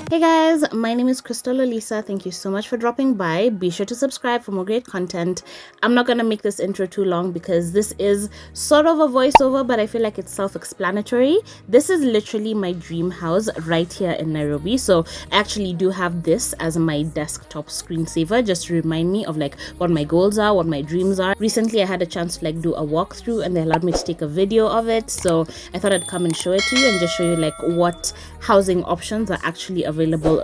Hey guys, my name is Olisa. Thank you so much for dropping by. Be sure to subscribe for more great content. I'm not gonna make this intro too long because this is sort of a voiceover, but I feel like it's self-explanatory. This is literally my dream house right here in Nairobi. So I actually do have this as my desktop screensaver just to remind me of like what my goals are, what my dreams are. Recently I had a chance to like do a walkthrough and they allowed me to take a video of it. So I thought I'd come and show it to you and just show you like what housing options are actually available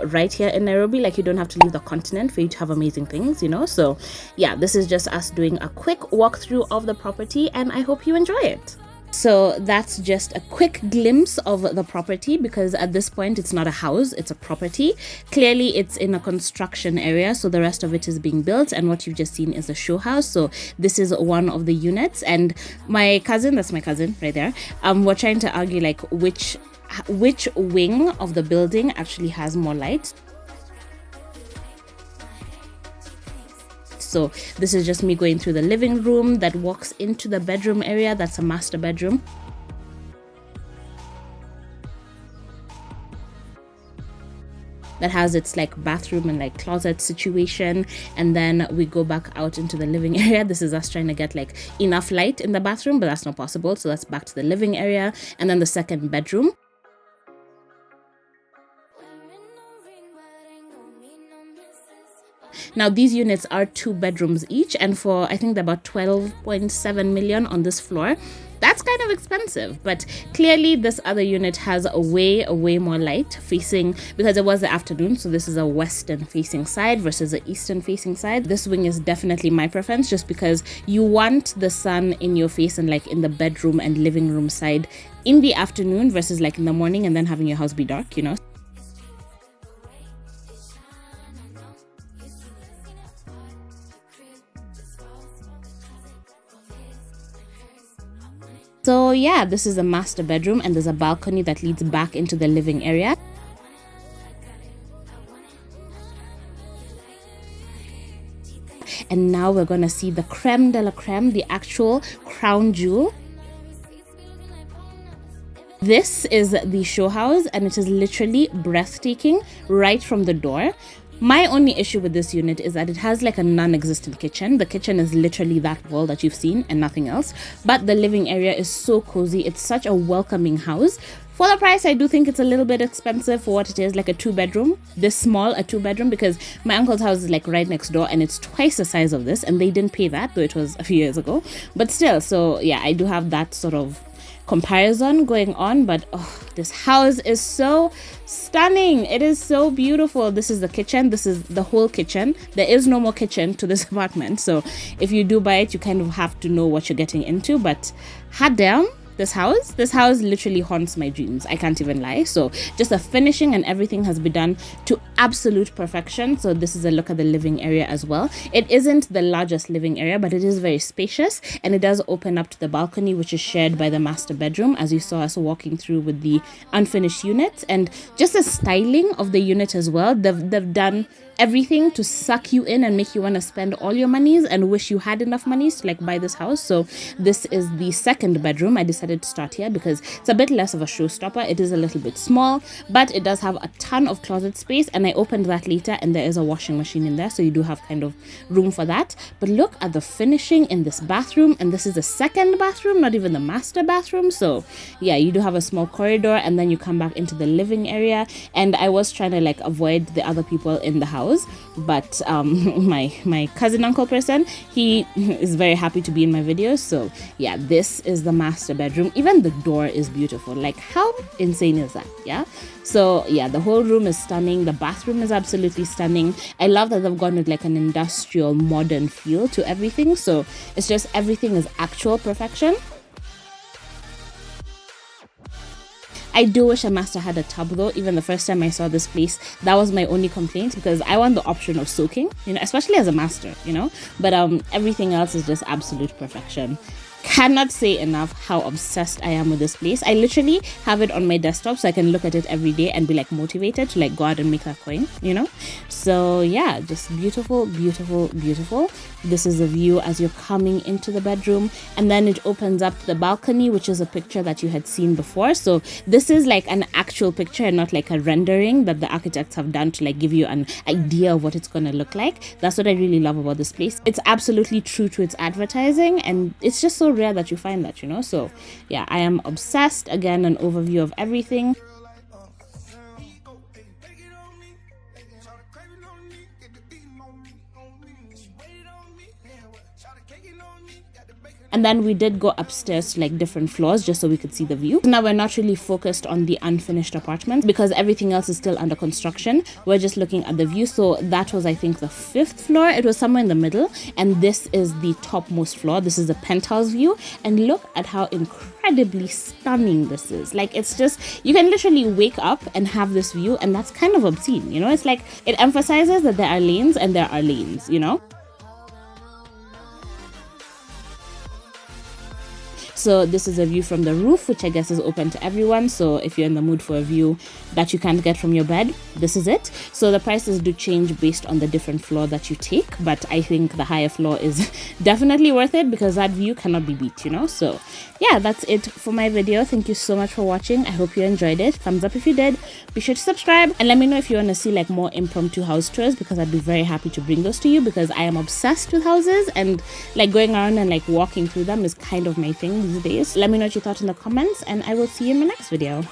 right here in Nairobi. Like, you don't have to leave the continent for you to have amazing things, you know. So yeah, this is just us doing a quick walkthrough of the property and I hope you enjoy it. So that's just a quick glimpse of the property, because at this point it's not a house, it's a property. Clearly it's in a construction area, so the rest of it is being built, and what you've just seen is a show house. So this is one of the units, and my cousin, that's my cousin right there, we're trying to argue like which wing of the building actually has more light. So this is just me going through the living room that walks into the bedroom area. That's a master bedroom. That has its like bathroom and like closet situation, and then we go back out into the living area. This is us trying to get like enough light in the bathroom, but that's not possible, so that's back to the living area. And then the second bedroom. Now these units are 2 bedrooms each, and for I think they're about 12.7 million on this floor. That's kind of expensive, but clearly this other unit has a way more light facing, because it was the afternoon, so this is a western facing side versus the eastern facing side. This wing is definitely my preference, just because you want the sun in your face and like in the bedroom and living room side in the afternoon versus like in the morning and then having your house be dark, you know. So yeah, this is a master bedroom, and there's a balcony that leads back into the living area. And now we're gonna see the creme de la creme, the actual crown jewel. This is the show house, and it is literally breathtaking right from the door. My only issue with this unit is that it has like a non-existent kitchen. The kitchen is literally that wall that you've seen and nothing else. But the living area is so cozy. It's such a welcoming house. For the price, I do think it's a little bit expensive for what it is, like a 2-bedroom. This small, a 2-bedroom, because my uncle's house is like right next door and it's twice the size of this, and they didn't pay that, though it was a few years ago. But still, so yeah, I do have that sort of comparison going on. But oh, this house is so stunning. It is so beautiful. This is the kitchen. This is the whole kitchen. There is no more kitchen to this apartment, so if you do buy it, you kind of have to know what you're getting into. But hot damn, this house literally haunts my dreams. I can't even lie. So just the finishing and everything has been done to absolute perfection. So this is a look at the living area as well. It isn't the largest living area, but it is very spacious, and it does open up to the balcony, which is shared by the master bedroom, as you saw us walking through with the unfinished units. And just the styling of the unit as well, they've done everything to suck you in and make you want to spend all your monies and wish you had enough monies to like buy this house. So this is the second bedroom. I decided to start here because it's a bit less of a showstopper. It is a little bit small, but it does have a ton of closet space, and I opened that later, and there is a washing machine in there, so you do have kind of room for that. But look at the finishing in this bathroom, and this is the second bathroom, not even the master bathroom. So yeah, you do have a small corridor, and then you come back into the living area. And I was trying to like avoid the other people in the house, but my cousin uncle person, he is very happy to be in my videos. So yeah, this is the master bedroom. Even the door is beautiful. Like, how insane is that? Yeah, so yeah, the whole room is stunning. The bathroom is absolutely stunning. I love that they've gone with like an industrial modern feel to everything, so it's just everything is actual perfection. I do wish a master had a tub though. Even the first time I saw this place, that was my only complaint, because I want the option of soaking, you know, especially as a master, you know. But everything else is just absolute perfection. cannot say enough how obsessed I am with this place. I literally have it on my desktop so I can look at it every day and be like motivated to like go out and make that coin, you know. So yeah, just beautiful, beautiful, beautiful. This is the view as you're coming into the bedroom, and then it opens up to the balcony, which is a picture that you had seen before. So this is like an actual picture and not like a rendering that the architects have done to like give you an idea of what it's gonna look like. That's what I really love about this place. It's absolutely true to its advertising, and it's just so rare that you find that, you know. So yeah, I am obsessed. Again, an overview of everything. And then we did go upstairs to like different floors just so we could see the view. Now we're not really focused on the unfinished apartments because everything else is still under construction. We're just looking at the view. So that was, I think, the 5th floor. It was somewhere in the middle. And this is the topmost floor. This is the penthouse view. And look at how incredibly stunning this is. Like, it's just, you can literally wake up and have this view, and that's kind of obscene, you know. It's like, it emphasizes that there are lanes and there are lanes, you know. So this is a view from the roof, which I guess is open to everyone. So if you're in the mood for a view that you can't get from your bed, this is it. So the prices do change based on the different floor that you take, but I think the higher floor is definitely worth it because that view cannot be beat, you know. So yeah, that's it for my video. Thank you so much for watching. I hope you enjoyed it. Thumbs up if you did. Be sure to subscribe and let me know if you want to see like more impromptu house tours, because I'd be very happy to bring those to you, because I am obsessed with houses, and like going around and like walking through them is kind of my thing these days. Let me know what you thought in the comments, and I will see you in my next video.